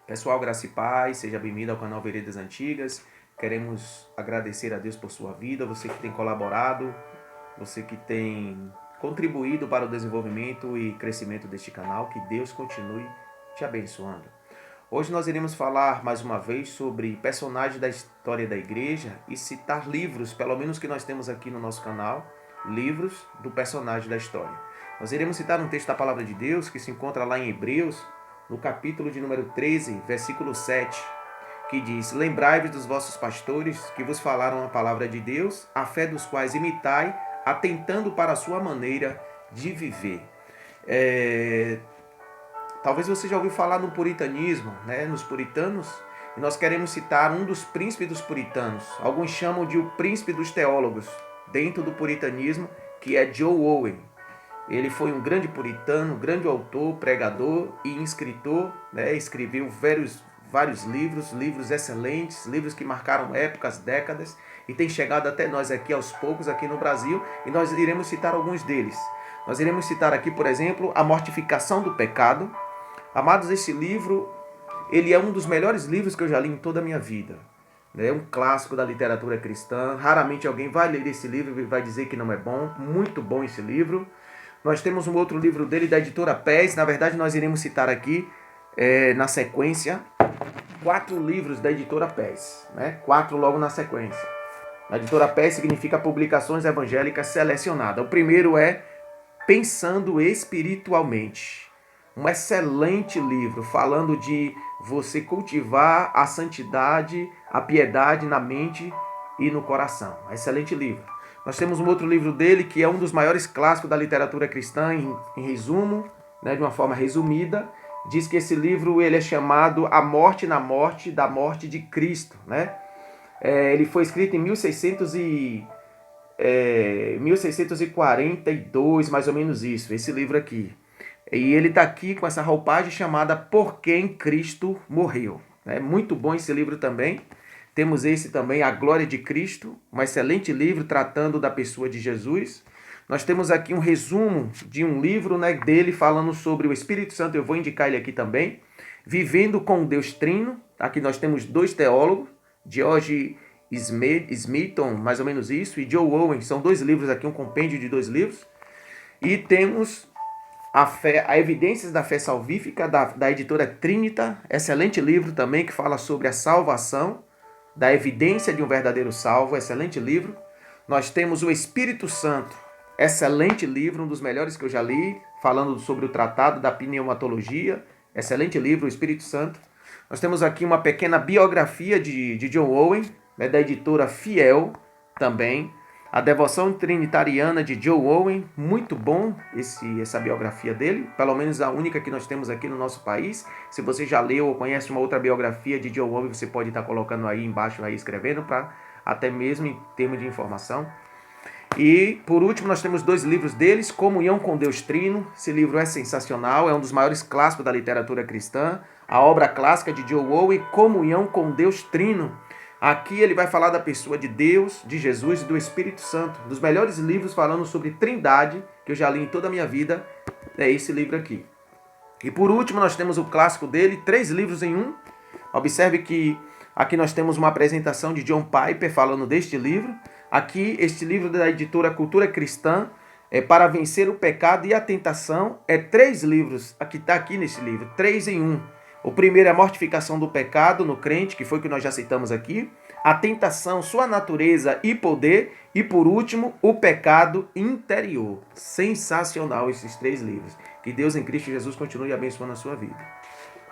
Pessoal, graça e paz, seja bem-vindo ao canal Veredas Antigas. Queremos agradecer a Deus por sua vida, você que tem colaborado, você que tem contribuído para o desenvolvimento e crescimento deste canal. Que Deus continue te abençoando. Hoje nós iremos falar mais uma vez sobre personagens da história da igreja e citar livros, pelo menos que nós temos aqui no nosso canal, livros do personagem da história. Nós iremos citar um texto da palavra de Deus que se encontra lá em Hebreus, no capítulo de número 13, versículo 7, que diz: Lembrai-vos dos vossos pastores, que vos falaram a palavra de Deus, a fé dos quais imitai, atentando para a sua maneira de viver. Talvez você já ouviu falar no puritanismo, né? Nos puritanos, e nós queremos citar um dos príncipes dos puritanos. Alguns chamam de o príncipe dos teólogos, dentro do puritanismo, que é John Owen. Ele foi um grande puritano, grande autor, pregador e escritor, né? Escreveu vários livros excelentes, livros que marcaram épocas, décadas, e tem chegado até nós aqui aos poucos, aqui no Brasil, e nós iremos citar alguns deles. Nós iremos citar aqui, por exemplo, A Mortificação do Pecado. Amados, esse livro, ele é um dos melhores livros que eu já li em toda a minha vida. É um clássico da literatura cristã. Raramente alguém vai ler esse livro e vai dizer que não é bom. Muito bom esse livro. Nós temos um outro livro dele, da editora Pés. Na verdade, nós iremos citar aqui, na sequência, 4 livros da editora Pés. Né? 4 logo na sequência. A editora Pés significa Publicações Evangélicas Selecionadas. O primeiro é Pensando Espiritualmente. Um excelente livro, falando de você cultivar a santidade, a piedade na mente e no coração. Excelente livro. Nós temos um outro livro dele, que é um dos maiores clássicos da literatura cristã, em resumo, né, de uma forma resumida. Diz que esse livro ele é chamado A Morte na Morte, da Morte de Cristo. Né? Ele foi escrito em 1642, mais ou menos isso, esse livro aqui. E ele está aqui com essa roupagem chamada Por Quem Cristo Morreu. É muito bom esse livro também. Temos esse também, A Glória de Cristo, um excelente livro tratando da pessoa de Jesus. Nós temos aqui um resumo de um livro, né, dele falando sobre o Espírito Santo, eu vou indicar ele aqui também. Vivendo com Deus Trino. Aqui nós temos 2 teólogos, George Smithson, mais ou menos isso, e Joe Owen. São 2 livros aqui, um compêndio de 2 livros. E temos a Evidências da Fé Salvífica, da editora Trinita. Excelente livro também, que fala sobre a salvação, da evidência de um verdadeiro salvo. Excelente livro. Nós temos o Espírito Santo. Excelente livro, um dos melhores que eu já li, falando sobre o tratado da pneumatologia. Excelente livro, o Espírito Santo. Nós temos aqui uma pequena biografia de John Owen, né, da editora Fiel também. A Devoção Trinitariana de Joe Owen, muito bom essa biografia dele, pelo menos a única que nós temos aqui no nosso país. Se você já leu ou conhece uma outra biografia de Joe Owen, você pode estar colocando aí embaixo, aí escrevendo, para até mesmo em termos de informação. E, por último, nós temos 2 livros deles, Comunhão com Deus Trino. Esse livro é sensacional, é um dos maiores clássicos da literatura cristã. A obra clássica de Joe Owen, Comunhão com Deus Trino. Aqui ele vai falar da pessoa de Deus, de Jesus e do Espírito Santo. Um dos melhores livros falando sobre Trindade, que eu já li em toda a minha vida, é esse livro aqui. E por último, nós temos o clássico dele, 3 livros em um. Observe que aqui nós temos uma apresentação de John Piper falando deste livro. Aqui, este livro da editora Cultura Cristã, Para Vencer o Pecado e a Tentação, 3 livros, aqui está aqui nesse livro, 3 em 1. O primeiro é a mortificação do pecado no crente, que foi o que nós já citamos aqui. A tentação, sua natureza e poder. E por último, o pecado interior. Sensacional esses 3 livros. Que Deus em Cristo Jesus continue abençoando a sua vida.